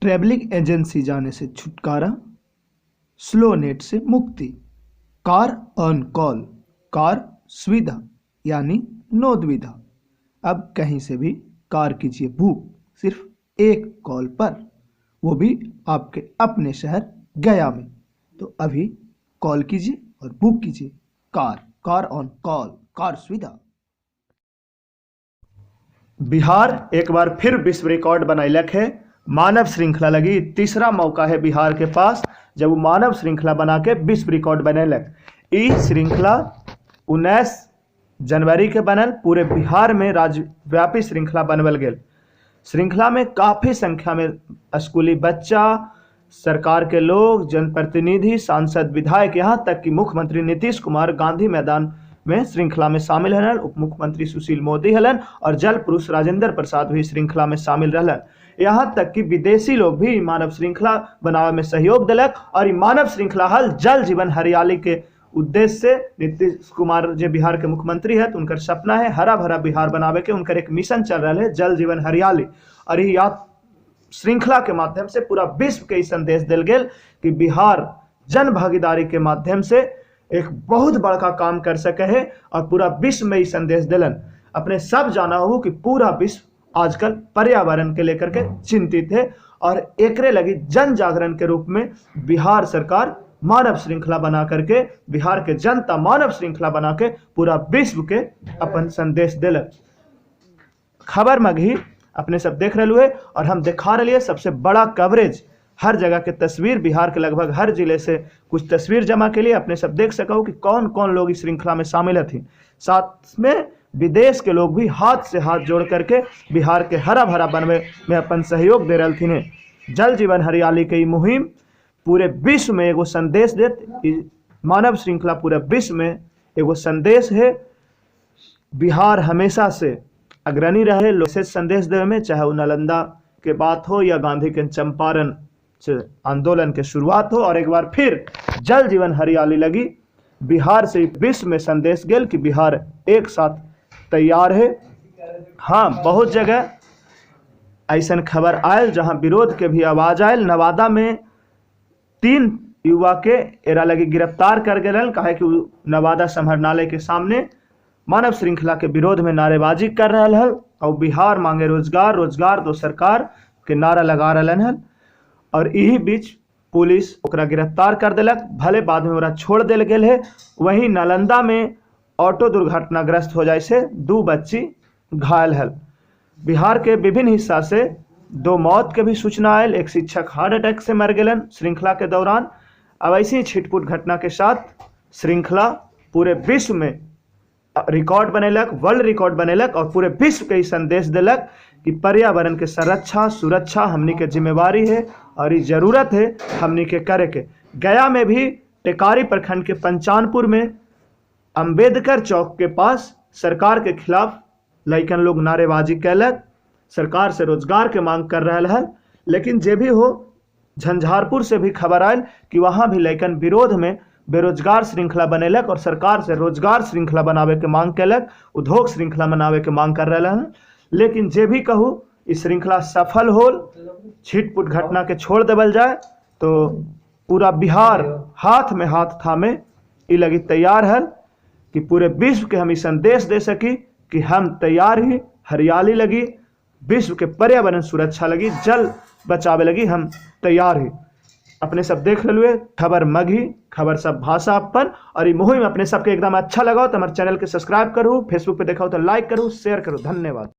Travelling agency जाने से छुटकारा, स्लो नेट से मुक्ति, कार ऑन कॉल, कार सुविधा यानी नो दुविधा। अब कहीं से भी कार कीजिए बुक सिर्फ एक कॉल पर, वो भी आपके अपने शहर गया में। तो अभी कॉल कीजिए और बुक कीजिए कार ऑन कॉल, कार सुविधा। बिहार एक बार फिर विश्व रिकॉर्ड बनैलक है। मानव श्रृंखला लगी तीसरा मौका है बिहार के पास जब वो मानव श्रृंखला बना के विश्व रिकॉर्ड बनैलक। ई श्रृंखला 19 जनवरी के बनल, पूरे बिहार में राज्यव्यापी श्रृंखला बनवल गेल। श्रृंखला में काफ़ी संख्या में स्कूली बच्चा, सरकार के लोग, जनप्रतिनिधि, सांसद, विधायक, यहाँ तक कि मुख्यमंत्री नीतीश कुमार गांधी मैदान में श्रृंखला में शामिल हलन। उप मुख्यमंत्री सुशील मोदी हलन और जल पुरुष राजेंद्र प्रसाद भी श्रृंखला में शामिल रहलन। यहाँ तक कि विदेशी लोग भी मानव श्रृंखला बनावे में सहयोग दिलक। और ये मानव श्रृंखला हल जल जीवन हरियाली के उद्देश्य से नीतीश कुमार जो बिहार के मुख्यमंत्री है तो उनका सपना है हरा भरा बिहार बनावे के। उनका एक मिशन चल रहा है जल जीवन हरियाली। और ये श्रृंखला के माध्यम से पूरा विश्व के संदेश दिल गेल कि बिहार जन भागीदारी के माध्यम से एक बहुत बड़का काम कर सके है और पूरा विश्व में ही संदेश दिलन। अपने सब जाना हो कि पूरा विश्व आजकल पर्यावरण के लेकर के चिंतित है और एकरे लगी जन जागरण के रूप में बिहार सरकार मानव श्रृंखला बना करके, बिहार के जनता मानव श्रृंखला बना के पूरा विश्व के अपन संदेश दिलक। खबर मगही अपने सब देख रहे हैं और हम दिखा रहे हैं सबसे बड़ा कवरेज, हर जगह के तस्वीर, बिहार के लगभग हर जिले से कुछ तस्वीर जमा के लिए अपने सब देख सको कि कौन कौन लोग इस श्रृंखला में शामिल थी। साथ में विदेश के लोग भी हाथ से हाथ जोड़ करके बिहार के हरा भरा बनवे में अपन सहयोग दे रहे थे। जल जीवन हरियाली की मुहिम पूरे विश्व में एगो संदेश देते, मानव श्रृंखला पूरे विश्व में एगो संदेश है। बिहार हमेशा से अग्रणी रहे लोग से संदेश देवे में, चाहे वो नालंदा के बात हो या गांधी के चंपारण से आंदोलन के शुरुआत हो। और एक बार फिर जल जीवन हरियाली लगी बिहार से विश्व में संदेश गेल कि बिहार एक साथ तैयार है। हाँ, बहुत जगह ऐसा खबर आयल जहां विरोध के भी आवाज आयल। नवादा में 3 युवा के एरा लगी गिरफ्तार कर गए, कहे कि नवादा समाहरणालय के सामने मानव श्रृंखला के विरोध में नारेबाजी कर रहा है और बिहार मांगे रोजगार, रोजगार दो सरकार के नारा लगा रहा है। और यही बीच पुलिस ओकरा गिरफ्तार कर दिलक, भले बाद में ओकरा छोड़ दिल गेल है। वहीं नालंदा में ऑटो दुर्घटनाग्रस्त हो जाए से 2 बच्ची घायल है। बिहार के विभिन्न हिस्सा से 2 मौत के भी सूचना आयल, एक शिक्षक हार्ट अटैक से मर गए श्रृंखला के दौरान। अब ऐसी छिटपुट घटना के साथ श्रृंखला पूरे विश्व में रिकॉर्ड बनेलक, वर्ल्ड रिकॉर्ड बनेलक और पूरे विश्व के संदेश दिलक कि पर्यावरण के संरक्षा सुरक्षा हमनी के जिम्मेवारी है और ये जरूरत है हमनी के करे के। गया में भी टेकारी प्रखंड के पंचानपुर में अंबेडकर चौक के पास सरकार के खिलाफ लइकन लोग नारेबाजी कैलक, सरकार से रोजगार के मांग कर रहा है। लेकिन जे भी हो, झंझारपुर से भी खबर आयल कि वहाँ भी लइकन विरोध में बेरोजगार श्रृंखला बनेलक और सरकार से रोजगार श्रृंखला बनावे के मांग कैलक, उद्योग श्रृंखला बनावे के मांग कर रहा है। लेकिन जे भी कहूँ इस श्रृंखला सफल होल, छिटपुट घटना के छोड़ देवल जाए तो पूरा बिहार हाथ में हाथ थामे ई लगी तैयार है कि पूरे विश्व के हम संदेश दे सकी कि हम तैयार ही, हरियाली लगी, विश्व के पर्यावरण सुरक्षा लगी, जल बचावे लगी, हम तैयार ही। अपने सब देख रहे खबर मगही, खबर सब भाषा अपन। और ये मुहिम अपने सबके एकदम अच्छा लगा तो हमारे चैनल के सब्सक्राइब करूँ, फेसबुक पे देखा हो तो लाइक करूँ, शेयर करूँ। धन्यवाद।